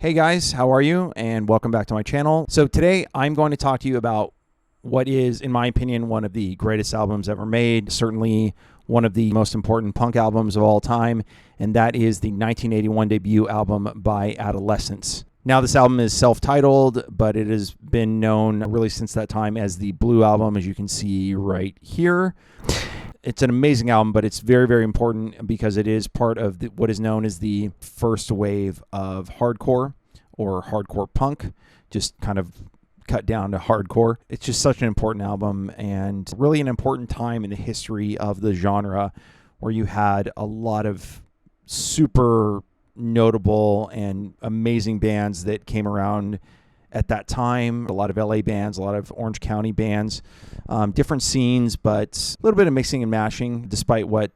Hey guys, how are you? And welcome back to my channel. So today I'm going to talk to you about what is, in my opinion, one of the greatest albums ever made. Certainly one of the most important punk albums of all time. And that is the 1981 debut album by Adolescents. Now this album is self-titled, but it has been known really since that time as the Blue Album, as you can see right here. It's an amazing album, but it's very, very important because it is part of what is known as the first wave of hardcore or hardcore punk, just kind of cut down to hardcore. It's just such an important album and really an important time in the history of the genre where you had a lot of super notable and amazing bands that came around at that time. A lot of LA bands, a lot of Orange County bands, different scenes, but a little bit of mixing and mashing. Despite what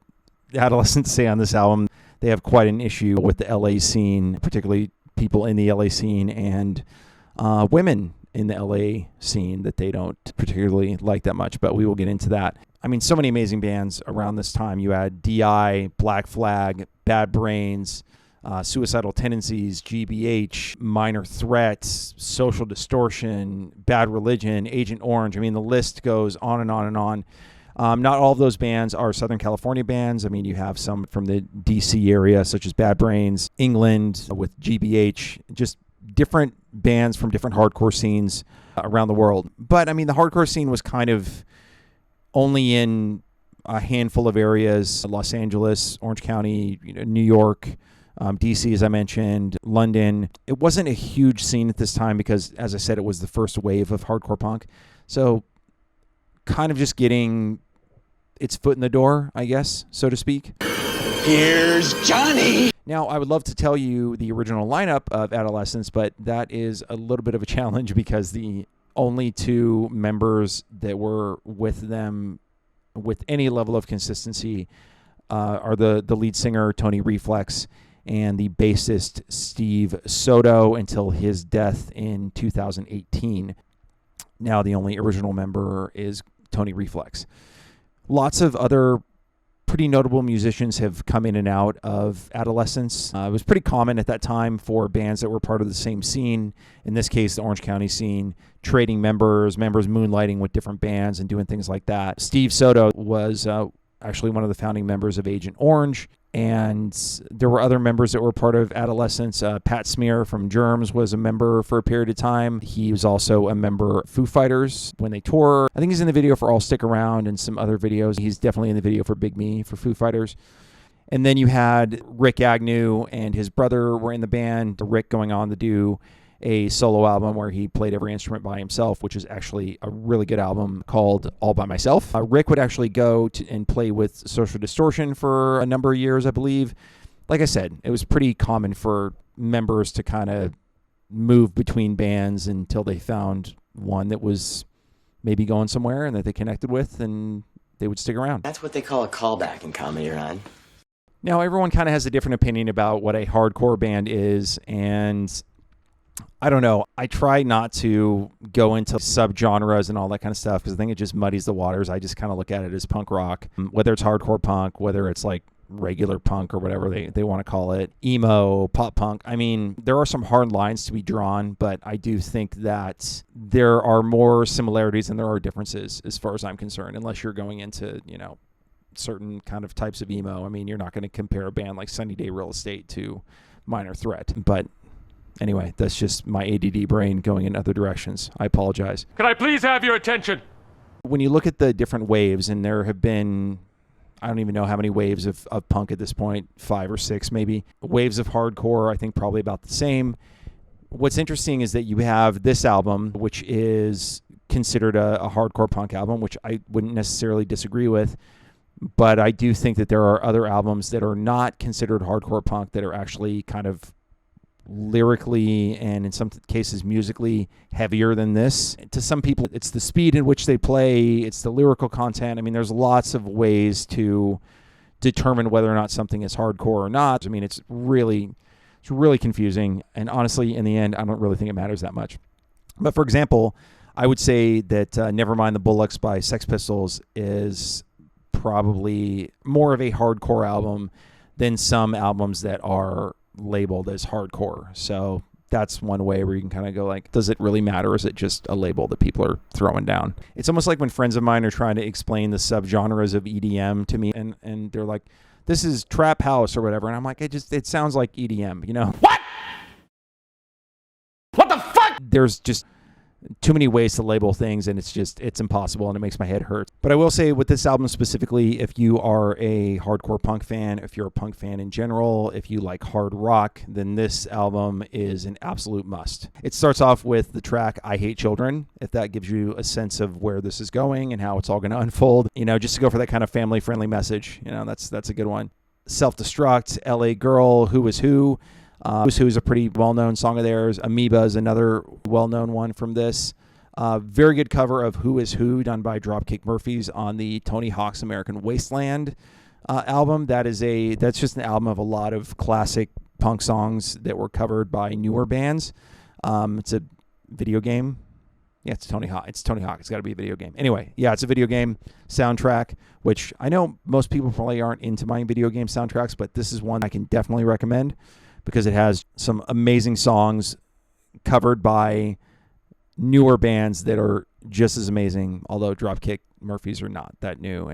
the Adolescents say on this album, they have quite an issue with the LA scene, particularly people in the LA scene and women in the LA scene that they don't particularly like that much, but we will get into that. I mean, so many amazing bands around this time. You had DI, Black Flag, Bad Brains, Suicidal Tendencies, GBH, Minor Threats, Social Distortion, Bad Religion, Agent Orange. I mean, the list goes on and on and on. Not all of those bands are Southern California bands. I mean, you have some from the DC area, such as Bad Brains, England with GBH, just different bands from different hardcore scenes around the world. But I mean, the hardcore scene was kind of only in a handful of areas: Los Angeles, Orange County, New York, DC, as I mentioned, London. It wasn't a huge scene at this time because, as I said, it was the first wave of hardcore punk. So kind of just getting its foot in the door, I guess, so to speak. Here's Johnny! Now, I would love to tell you the original lineup of Adolescents, but that is a little bit of a challenge because the only two members that were with them with any level of consistency are the lead singer, Tony Reflex, and the bassist Steve Soto until his death in 2018. Now the only original member is Tony Reflex. Lots of other pretty notable musicians have come in and out of Adolescents. It was pretty common at that time for bands that were part of the same scene, in this case the Orange County scene, trading members moonlighting with different bands and doing things like that. Steve Soto was actually one of the founding members of Agent Orange. And there were other members that were part of Adolescents. Pat Smear from Germs was a member for a period of time. He was also a member of Foo Fighters when they toured. I think he's in the video for All Stick Around and some other videos. He's definitely in the video for Big Me for Foo Fighters. And then you had Rick Agnew and his brother were in the band. Rick going on to do a solo album where he played every instrument by himself, which is actually a really good album called All By Myself. Rick would actually go and play with Social Distortion for a number of years, I believe. Like I said, it was pretty common for members to kind of move between bands until they found one that was maybe going somewhere and that they connected with, and they would stick around. That's what they call a callback in comedy, Ron. Now, everyone kind of has a different opinion about what a hardcore band is, and I don't know. I try not to go into subgenres and all that kind of stuff because I think it just muddies the waters. I just kind of look at it as punk rock, whether it's hardcore punk, whether it's like regular punk or whatever they want to call it, emo, pop punk. I mean, there are some hard lines to be drawn, but I do think that there are more similarities than there are differences as far as I'm concerned, unless you're going into, certain kind of types of emo. I mean, you're not going to compare a band like Sunny Day Real Estate to Minor Threat, but anyway, that's just my ADD brain going in other directions. I apologize. Can I please have your attention? When you look at the different waves, and there have been, I don't even know how many waves of punk at this point, 5 or 6 maybe. Waves of hardcore, I think probably about the same. What's interesting is that you have this album, which is considered a hardcore punk album, which I wouldn't necessarily disagree with. But I do think that there are other albums that are not considered hardcore punk that are actually kind of lyrically and in some cases musically heavier than this. To some people, it's the speed in which they play, it's the lyrical content. I mean, there's lots of ways to determine whether or not something is hardcore or not. I mean, it's really confusing. And honestly, in the end, I don't really think it matters that much. But for example, I would say that Nevermind the Bollocks by Sex Pistols is probably more of a hardcore album than some albums that are labeled as hardcore. So that's one way where you can kind of go like, does it really matter? Or is it just a label that people are throwing down? It's almost like when friends of mine are trying to explain the subgenres of EDM to me, and they're like, this is trap house or whatever. And I'm like, it sounds like EDM, you know? What? What the fuck? There's just too many ways to label things, and it's impossible, and it makes my head hurt. But I will say with this album specifically, if you are a hardcore punk fan, if you're a punk fan in general, if you like hard rock, then this album is an absolute must. It starts off with the track I Hate Children, if that gives you a sense of where this is going and how it's all going to unfold, you know, just to go for that kind of family friendly message. You know, that's a good one. Self-Destruct, LA Girl, Who Is Who. Who's Who is a pretty well-known song of theirs. Amoeba is another well-known one from this. Very good cover of Who Is Who done by Dropkick Murphys on the Tony Hawk's American Wasteland album. That's just an album of a lot of classic punk songs that were covered by newer bands. It's a video game. Yeah, it's Tony Hawk. It's Tony Hawk. It's got to be a video game. Anyway, yeah, it's a video game soundtrack, which I know most people probably aren't into buying video game soundtracks, but this is one I can definitely recommend, because it has some amazing songs covered by newer bands that are just as amazing, although Dropkick Murphys are not that new.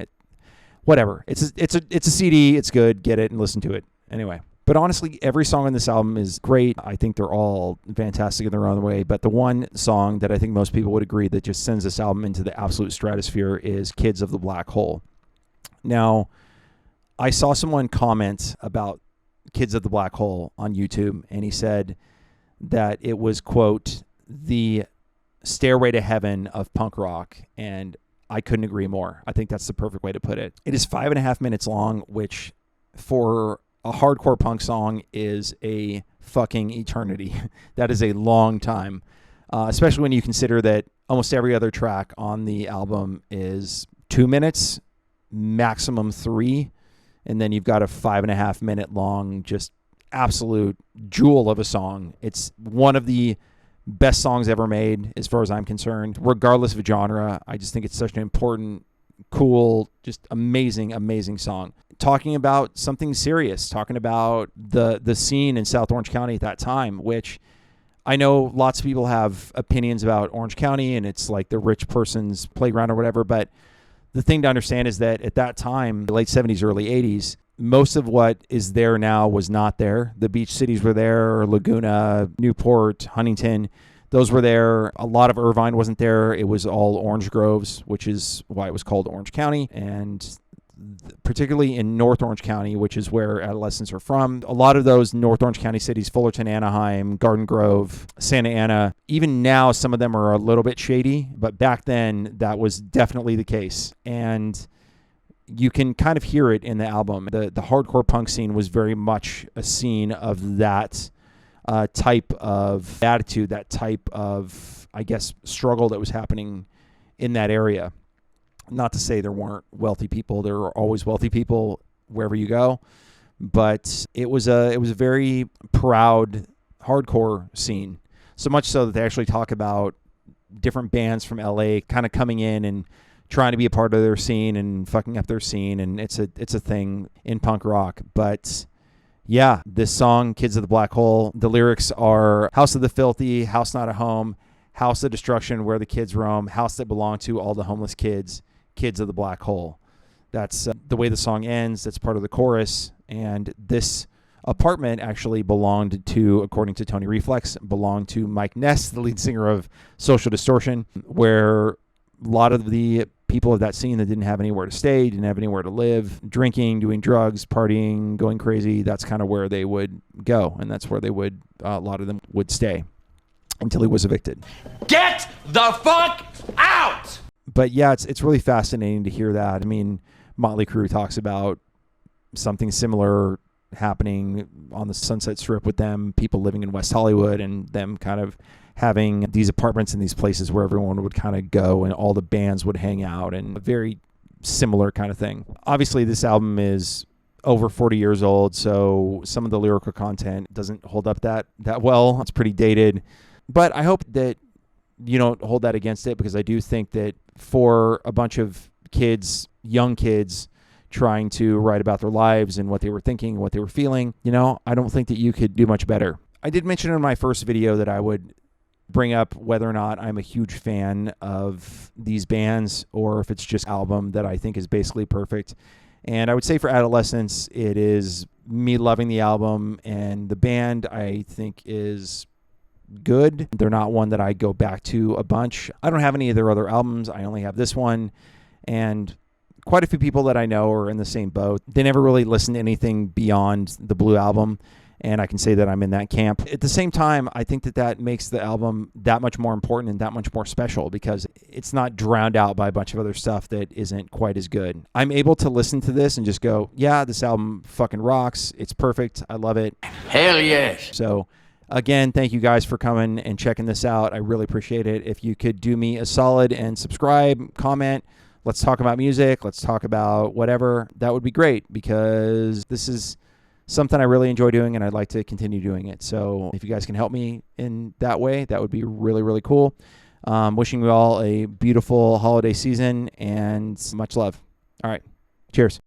Whatever. It's a CD. It's good. Get it and listen to it. Anyway. But honestly, every song on this album is great. I think they're all fantastic in their own way. But the one song that I think most people would agree that just sends this album into the absolute stratosphere is Kids of the Black Hole. Now, I saw someone comment about Kids of the Black Hole on YouTube, and he said that it was, quote, the stairway to heaven of punk rock, and I couldn't agree more. I think that's the perfect way to put it. It is 5.5 minutes long, which for a hardcore punk song is a fucking eternity. That is a long time, especially when you consider that almost every other track on the album is 2 minutes, maximum 3. And then you've got a 5.5 minute long, just absolute jewel of a song. It's one of the best songs ever made, as far as I'm concerned, regardless of genre. I just think it's such an important, cool, just amazing, amazing song. Talking about something serious, talking about the scene in South Orange County at that time, which I know lots of people have opinions about Orange County, and it's like the rich person's playground or whatever, but the thing to understand is that at that time, the late 70s, early 80s, most of what is there now was not there. The beach cities were there, Laguna, Newport, Huntington. Those were there. A lot of Irvine wasn't there. It was all orange groves, which is why it was called Orange County. And particularly in North Orange County, which is where Adolescents are from, a lot of those North Orange County cities, Fullerton, Anaheim, Garden Grove, Santa Ana, even now some of them are a little bit shady, but back then that was definitely the case. And you can kind of hear it in the album. The hardcore punk scene was very much a scene of that type of attitude, that type of, I guess, struggle that was happening in that area. Not to say there weren't wealthy people. There are always wealthy people wherever you go. But it was a very proud hardcore scene. So much so that they actually talk about different bands from LA kind of coming in and trying to be a part of their scene and fucking up their scene. And it's a thing in punk rock. But yeah, this song, Kids of the Black Hole, the lyrics are house of the filthy, house not a home, house of destruction where the kids roam, house that belong to all the homeless kids, kids of the black hole. That's the way the song ends. That's part of the chorus. And this apartment actually belonged to, according to Tony Reflex, belonged to Mike Ness, the lead singer of Social Distortion, where a lot of the people of that scene that didn't have anywhere to stay, didn't have anywhere to live, drinking, doing drugs, partying, going crazy, that's kind of where they would go. And that's where they would, a lot of them would stay until he was evicted. Get the fuck out! But yeah, it's really fascinating to hear that. I mean, Motley Crue talks about something similar happening on the Sunset Strip with them, people living in West Hollywood, and them kind of having these apartments in these places where everyone would kind of go and all the bands would hang out, and a very similar kind of thing. Obviously, this album is over 40 years old, so some of the lyrical content doesn't hold up that well. It's pretty dated. But I hope that you don't hold that against it, because I do think that for a bunch of kids, young kids, trying to write about their lives and what they were thinking, what they were feeling, I don't think that you could do much better. I did mention in my first video that I would bring up whether or not I'm a huge fan of these bands or if it's just album that I think is basically perfect. And I would say for Adolescents, it is me loving the album, and the band I think is good. They're not one that I go back to a bunch. I don't have any of their other albums. I only have this one, and quite a few people that I know are in the same boat. They never really listen to anything beyond the Blue Album, and I can say that I'm in that camp. At the same time, I think that that makes the album that much more important and that much more special because it's not drowned out by a bunch of other stuff that isn't quite as good. I'm able to listen to this and just go, yeah, this album fucking rocks. It's perfect. I love it. Hell yes. So again, thank you guys for coming and checking this out. I really appreciate it. If you could do me a solid and subscribe, comment, let's talk about music, let's talk about whatever, that would be great because this is something I really enjoy doing and I'd like to continue doing it. So if you guys can help me in that way, that would be really, really cool. Wishing you all a beautiful holiday season and much love. All right. Cheers.